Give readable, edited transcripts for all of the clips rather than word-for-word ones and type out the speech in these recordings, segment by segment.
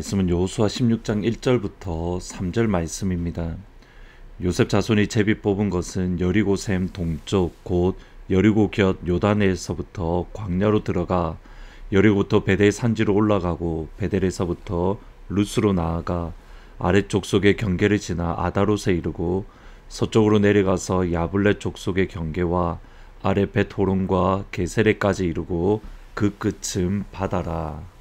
말씀은 여호수아 16장 1절부터 3절 말씀입니다. 요셉 자손이 제비 뽑은 것은 여리고 샘 동쪽 곧 여리고 곁 요단에서부터 광야로 들어가 여리고부터 베델 산지로 올라가고 베델에서부터 루스로 나아가 아래쪽 속의 경계를 지나 아다롯에 이르고 서쪽으로 내려가서 야블렛 족속의 경계와 아래 벳호론과 게세레까지 이르고 그 끝은 바다라.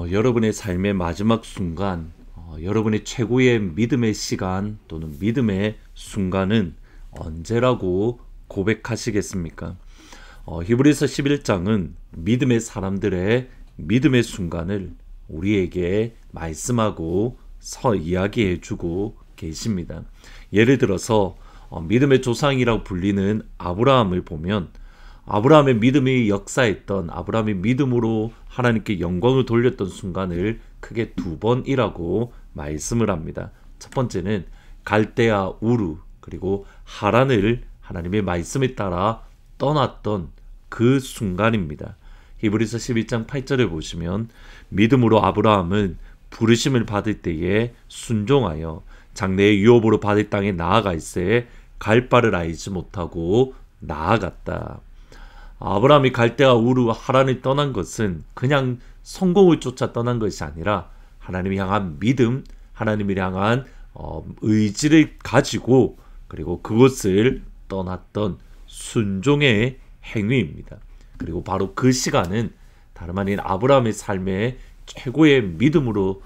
여러분의 삶의 마지막 순간, 여러분의 최고의 믿음의 시간 또는 믿음의 순간은 언제라고 고백하시겠습니까? 히브리서 11장은 믿음의 사람들의 믿음의 순간을 우리에게 말씀하고 이야기해주고 계십니다. 예를 들어서 믿음의 조상이라고 불리는 아브라함을 보면 아브라함의 믿음이 역사했던, 아브라함이 믿음으로 하나님께 영광을 돌렸던 순간을 크게 두 번이라고 말씀을 합니다. 첫 번째는 갈대아 우르 그리고 하란을 하나님의 말씀에 따라 떠났던 그 순간입니다. 히브리서 12장 8절에 보시면 믿음으로 아브라함은 부르심을 받을 때에 순종하여 장래의 유업으로 받을 땅에 나아가 있을 갈 바를 알지 못하고 나아갔다. 아브라함이 갈대아 우르 하란을 떠난 것은 그냥 성공을 쫓아 떠난 것이 아니라 하나님을 향한 믿음, 하나님을 향한 의지를 가지고 그리고 그것을 떠났던 순종의 행위입니다. 그리고 바로 그 시간은 다름 아닌 아브라함의 삶의 최고의 믿음으로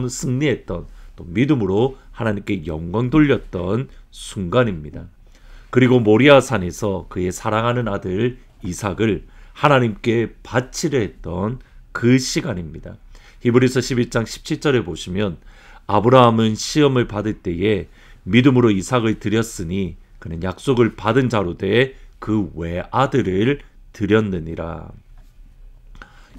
승리했던, 또 믿음으로 하나님께 영광 돌렸던 순간입니다. 그리고 모리아산에서 그의 사랑하는 아들 이삭을 하나님께 바치려 했던 그 시간입니다. 히브리서 11장 17절에 보시면 아브라함은 시험을 받을 때에 믿음으로 이삭을 드렸으니 그는 약속을 받은 자로 돼 그 외아들을 드렸느니라.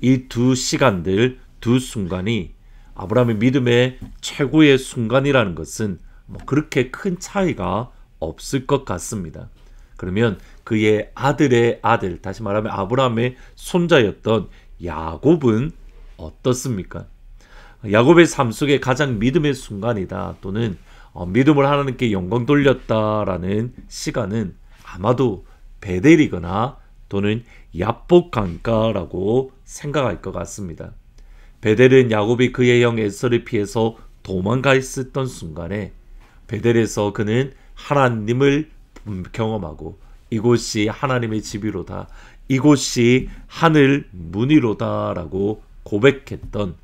이 두 시간들, 두 순간이 아브라함의 믿음의 최고의 순간이라는 것은 그렇게 큰 차이가 없을 것 같습니다. 그러면 그의 아들의 아들, 다시 말하면 아브라함의 손자였던 야곱은 어떻습니까? 야곱의 삶 속에 가장 믿음의 순간이다, 또는 믿음을 하나님께 영광 돌렸다라는 시간은 아마도 베델이거나 또는 야복 강가라고 생각할 것 같습니다. 베델은 야곱이 그의 형 에서를 피해서 도망가 있었던 순간에 베델에서 그는 하나님을 경험하고 이곳이 하나님의 집이로다, 이곳이 하늘 문이로다라고 고백했던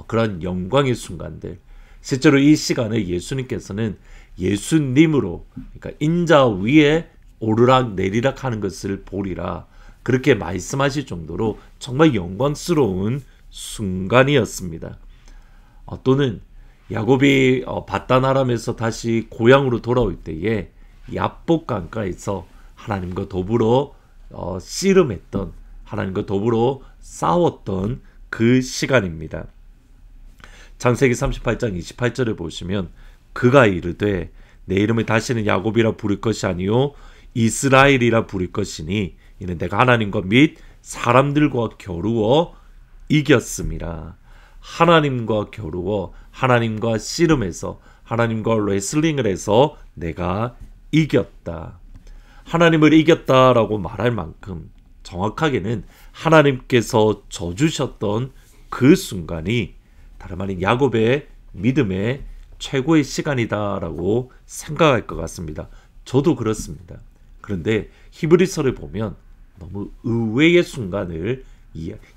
그런 영광의 순간들. 실제로 이 시간에 예수님께서는 예수님으로, 그러니까 인자 위에 오르락 내리락 하는 것을 보리라, 그렇게 말씀하실 정도로 정말 영광스러운 순간이었습니다. 또는 야곱이 바단 아람에서 다시 고향으로 돌아올 때에 야복 강가에서 하나님과 더불어 씨름했던, 하나님과 더불어 싸웠던 그 시간입니다. 창세기 38장 28절에 보시면 그가 이르되 내 이름을 다시는 야곱이라 부를 것이 아니요 이스라엘이라 부를 것이니 이는 내가 하나님과 및 사람들과 겨루어 이겼음이라. 하나님과 겨루어, 하나님과 씨름해서, 하나님과 레슬링을 해서 내가 이겼다. 하나님을 이겼다라고 말할 만큼 정확하게는 하나님께서 져주셨던 그 순간이 다름 아닌 야곱의 믿음의 최고의 시간이다라고 생각할 것 같습니다. 저도 그렇습니다. 그런데 히브리서를 보면 너무 의외의 순간을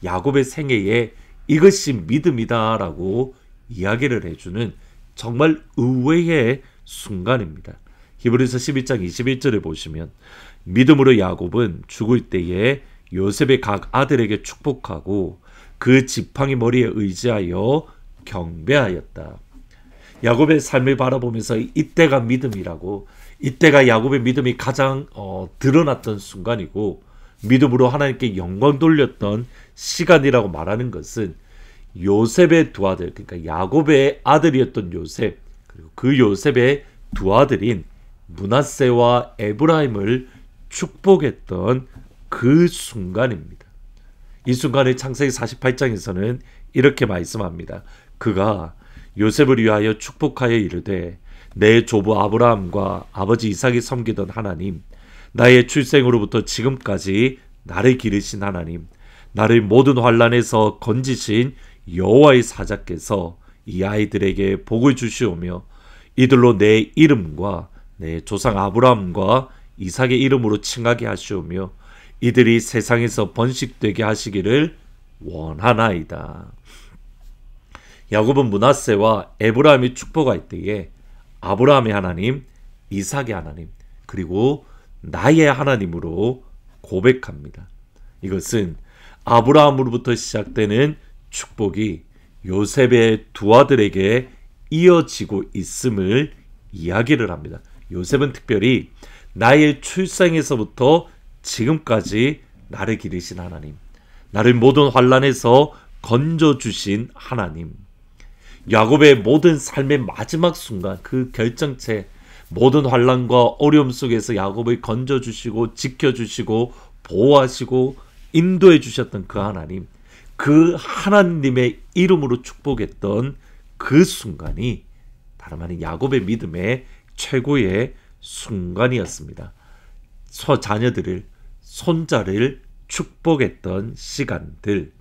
야곱의 생애에 이것이 믿음이다라고 이야기를 해주는 정말 의외의 순간입니다. 히브리서 12장 21절을 보시면 믿음으로 야곱은 죽을 때에 요셉의 각 아들에게 축복하고 그 지팡이 머리에 의지하여 경배하였다. 야곱의 삶을 바라보면서 이때가 믿음이라고, 이때가 야곱의 믿음이 가장 드러났던 순간이고 믿음으로 하나님께 영광 돌렸던 시간이라고 말하는 것은 요셉의 두 아들, 그러니까 야곱의 아들이었던 요셉, 그리고 그 요셉의 두 아들인 므낫세와 에브라임을 축복했던 그 순간입니다. 이 순간에 창세기 48장에서는 이렇게 말씀합니다. 그가 요셉을 위하여 축복하여 이르되 내 조부 아브라함과 아버지 이삭이 섬기던 하나님, 나의 출생으로부터 지금까지 나를 기르신 하나님, 나를 모든 환난에서 건지신 여호와의 사자께서 이 아이들에게 복을 주시오며 이들로 내 이름과 내 조상 아브라함과 이삭의 이름으로 칭하게 하시오며 이들이 세상에서 번식되게 하시기를 원하나이다. 야곱은 므낫세와 에브라임이 축복할 때에 아브라함의 하나님, 이삭의 하나님, 그리고 나의 하나님으로 고백합니다. 이것은 아브라함으로부터 시작되는 축복이 요셉의 두 아들에게 이어지고 있음을 이야기를 합니다. 요셉은 특별히 나의 출생에서부터 지금까지 나를 기르신 하나님, 나를 모든 환난에서 건져주신 하나님, 야곱의 모든 삶의 마지막 순간, 그 결정체, 모든 환난과 어려움 속에서 야곱을 건져주시고 지켜주시고 보호하시고 인도해 주셨던 그 하나님, 그 하나님의 이름으로 축복했던 그 순간이 다름 아닌 야곱의 믿음의 최고의 순간이었습니다. 자녀들을, 손자를 축복했던 시간들,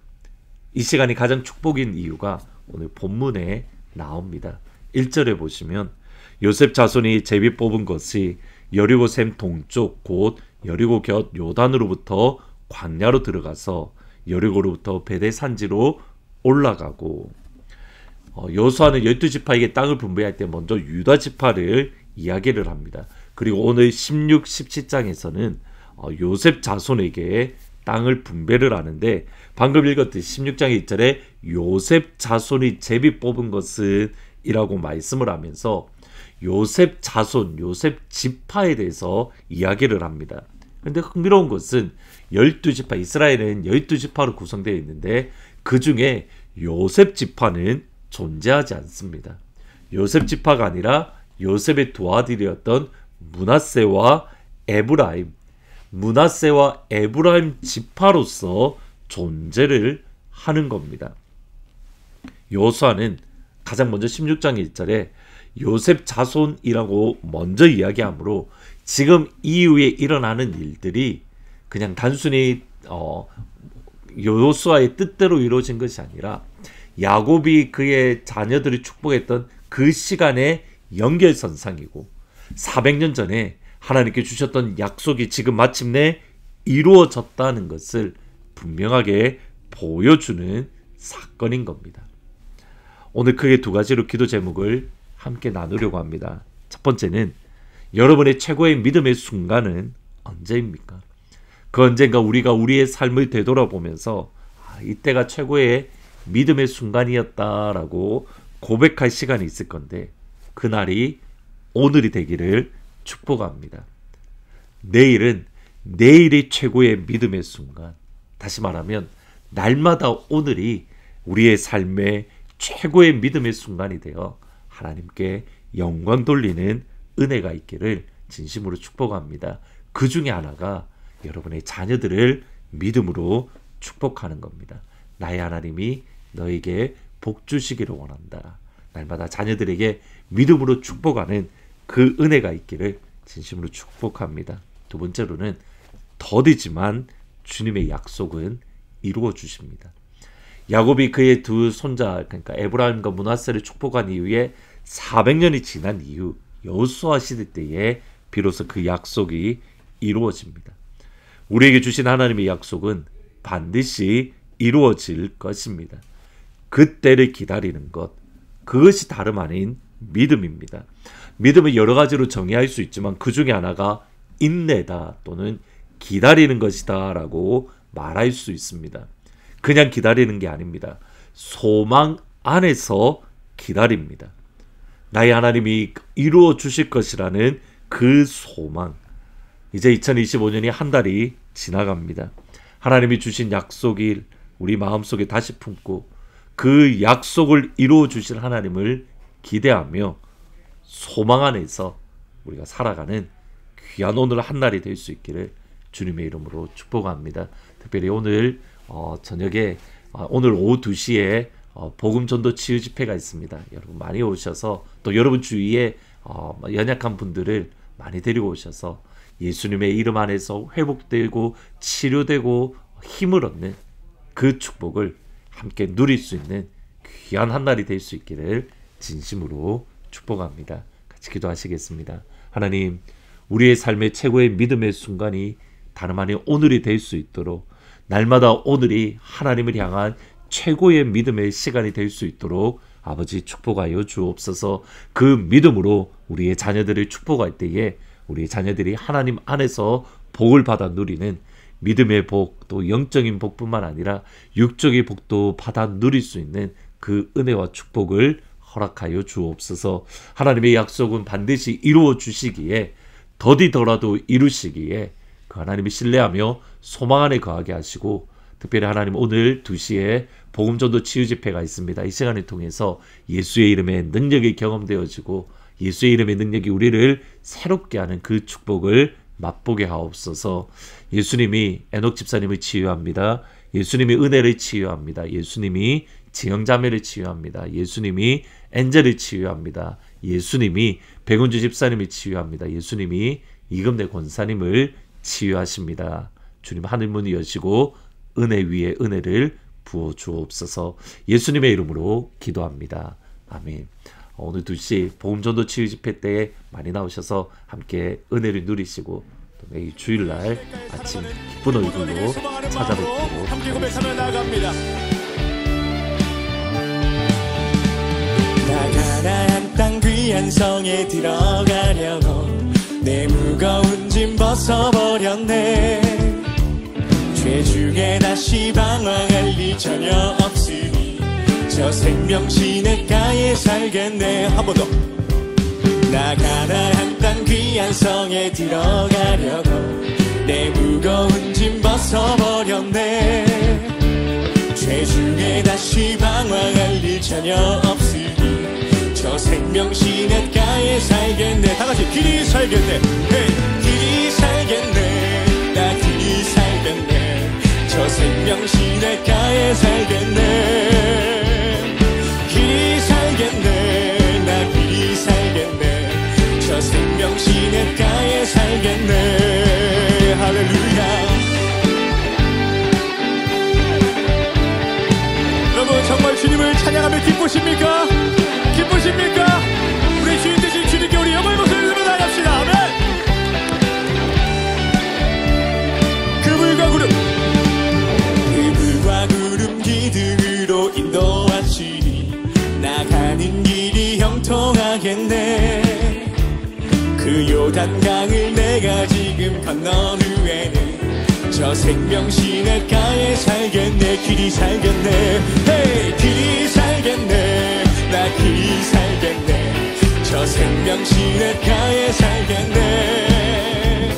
이 시간이 가장 축복인 이유가 오늘 본문에 나옵니다. 1절에 보시면 요셉 자손이 제비 뽑은 것이 여리고 샘 동쪽 곧 여리고 곁 요단으로부터 광야로 들어가서 여리고로부터 베델 산지로 올라가고, 여호수아는 12지파에게 땅을 분배할 때 먼저 유다 지파를 이야기를 합니다. 그리고 오늘 16, 17장에서는 요셉 자손에게 땅을 분배를 하는데, 방금 읽었듯이 16장 1절에 요셉 자손이 제비 뽑은 것은 이라고 말씀을 하면서 요셉 자손, 요셉 지파에 대해서 이야기를 합니다. 그런데 흥미로운 것은 12지파, 이스라엘은 12지파로 구성되어 있는데 그 중에 요셉 지파는 존재하지 않습니다. 요셉 지파가 아니라 요셉의 두 아들이었던 므낫세와 에브라임, 므낫세와 에브라임 지파로서 존재를 하는 겁니다. 여호수아는 가장 먼저 16장 1절에 요셉 자손이라고 먼저 이야기하므로 지금 이후에 일어나는 일들이 그냥 단순히 여호수아의 뜻대로 이루어진 것이 아니라 야곱이 그의 자녀들을 축복했던 그 시간의 연결선상이고 400년 전에 하나님께 주셨던 약속이 지금 마침내 이루어졌다는 것을 분명하게 보여주는 사건인 겁니다. 오늘 크게 두 가지로 기도 제목을 함께 나누려고 합니다. 첫 번째는 여러분의 최고의 믿음의 순간은 언제입니까? 그 언젠가 우리가 우리의 삶을 되돌아보면서 이때가 최고의 믿음의 순간이었다라고 고백할 시간이 있을 건데, 그날이 오늘이 되기를 축복합니다. 내일은 내일이 최고의 믿음의 순간, 다시 말하면 날마다 오늘이 우리의 삶의 최고의 믿음의 순간이 되어 하나님께 영광 돌리는 은혜가 있기를 진심으로 축복합니다. 그 중에 하나가 여러분의 자녀들을 믿음으로 축복하는 겁니다. 나의 하나님이 너에게 복 주시기를 원한다. 날마다 자녀들에게 믿음으로 축복하는 그 은혜가 있기를 진심으로 축복합니다. 두 번째로는 더디지만 주님의 약속은 이루어 주십니다. 야곱이 그의 두 손자, 그러니까 에브라임과 므낫세를 축복한 이후에 400년이 지난 이후 여호수아 시대 때에 비로소 그 약속이 이루어집니다. 우리에게 주신 하나님의 약속은 반드시 이루어질 것입니다. 그때를 기다리는 것, 그것이 다름 아닌 믿음입니다. 믿음은 여러 가지로 정의할 수 있지만 그 중에 하나가 인내다 또는 기다리는 것이다 라고 말할 수 있습니다. 그냥 기다리는 게 아닙니다. 소망 안에서 기다립니다. 나의 하나님이 이루어 주실 것이라는 그 소망. 이제 2025년이 한 달이 지나갑니다. 하나님이 주신 약속을 우리 마음속에 다시 품고 그 약속을 이루어 주실 하나님을 기대하며 소망 안에서 우리가 살아가는 귀한 오늘 한 날이 될 수 있기를 주님의 이름으로 축복합니다. 특별히 오늘 저녁에 오늘 오후 2시에 복음 전도 치유 집회가 있습니다. 여러분 많이 오셔서 또 여러분 주위에 연약한 분들을 많이 데리고 오셔서 예수님의 이름 안에서 회복되고 치료되고 힘을 얻는 그 축복을 함께 누릴 수 있는 귀한 한 날이 될 수 있기를 진심으로 축복합니다. 같이 기도하시겠습니다. 하나님, 우리의 삶의 최고의 믿음의 순간이 다름 아닌 오늘이 될 수 있도록, 날마다 오늘이 하나님을 향한 최고의 믿음의 시간이 될 수 있도록 아버지 축복하여 주옵소서. 그 믿음으로 우리의 자녀들을 축복할 때에 우리의 자녀들이 하나님 안에서 복을 받아 누리는 믿음의 복, 또 영적인 복뿐만 아니라 육적인 복도 받아 누릴 수 있는 그 은혜와 축복을 허락하여 주옵소서. 하나님의 약속은 반드시 이루어 주시기에, 더디더라도 이루시기에 그 하나님을 신뢰하며 소망 안에 거하게 하시고, 특별히 하나님 오늘 2시에 복음전도 치유집회가 있습니다. 이 시간을 통해서 예수의 이름의 능력이 경험되어지고 예수의 이름의 능력이 우리를 새롭게 하는 그 축복을 맛보게 하옵소서. 예수님이 에녹 집사님을 치유합니다. 예수님이 은혜를 치유합니다. 예수님이 지영자매를 치유합니다. 예수님이 엔젤을 치유합니다. 예수님이 백운주 집사님을 치유합니다. 예수님이 이금대 권사님을 치유하십니다. 주님 하늘 문이 여시고 은혜 위에 은혜를 부어 주옵소서. 예수님의 이름으로 기도합니다. 아멘. 오늘 2시 복음전도 치유 집회 때에 많이 나오셔서 함께 은혜를 누리시고 또 매일 주일날 아침 기쁜 얼굴로 찾아뵙도록 하겠습니다. 나 가나안 땅 귀한 성에 들어가려고 내 무거운 짐 벗어버렸네. 죄 중에 다시 방황할 일 전혀 없으니 저 생명 시냇가에 살겠네. 한 번 더. 나 가나안 땅 귀한 성에 들어가려고 내 무거운 짐 벗어버렸네. 죄 중에 다시 방황할 일 전혀 없으니 저 생명 시냇가에 살겠네. 다같이 길이 살겠네. 헤이. 길이 살겠네. 나 길이 살겠네. 저 생명 시냇가에 살겠네. 길이 살겠네. 나 길이 살겠네. 저 생명 시냇가에 살겠네. 할렐루야. 여러분 정말 주님을 찬양하며 기쁘십니까? 기쁘십니까? 우리 주인 되신 주님께 우리 영광의 목소리를 들어 나갑시다. 아멘. 그물과 구름, 그물과 구름 기둥으로 인도하시니 나가는 길이 형통하겠네. 그 요단강을 내가 지금 건넌 후에는 저 생명 시냇가에 살겠네. 길이 살겠네. 헤이. 길이 살겠네. 나 길이 살겠네. 저 생명 시냇가에 살겠네.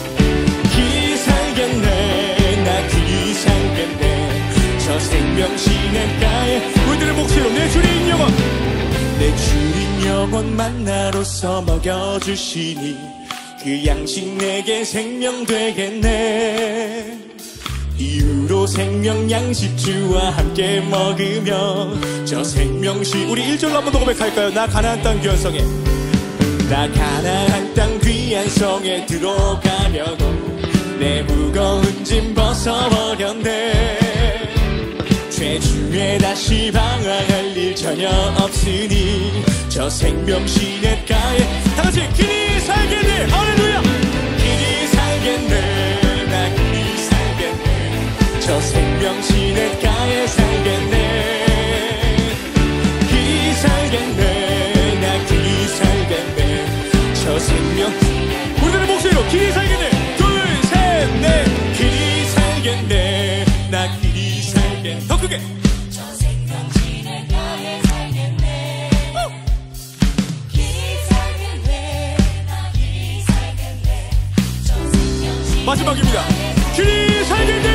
길이 살겠네. 나 길이 살겠네. 저 생명 시냇가에. 우리들의 목소리로 내 주린 영혼, 내 주린 영혼 만나로서 먹여주시니 그 양식 내게 생명 되겠네. 이후로 생명 양식주와 함께 먹으며 저 생명시. 우리 1절로 한번 더 고백할까요? 나 가나안 땅 귀한 성에, 나 가나안 땅 귀한 성에 들어가려고 내 무거운 짐 벗어버렸네. 죄 중에 다시 방황할 일 전혀 없으니 저 생명 시냇가에 다같이 길이 살겠네. 할렐루야. 길이 살겠네. 나 길이 살겠네. 저 생명 시냇가에 살겠네. 길이 살겠네. 나 길이 살겠네. 저 생명. 우리들의 목소리로 길이 살겠네. 둘, 셋, 넷. 길이 살겠네. 나 길이 살겠네. 더 크게. 저 생명 시냇가에 살겠네. 길이 살겠네. 나 길이 살겠네. 저 생명 시냇가에. 마지막입니다. 길이 살겠네.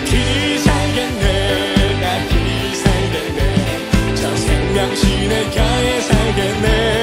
길이 살겠네. 나 길이 살겠네. 저 생명 시냇가에 살겠네.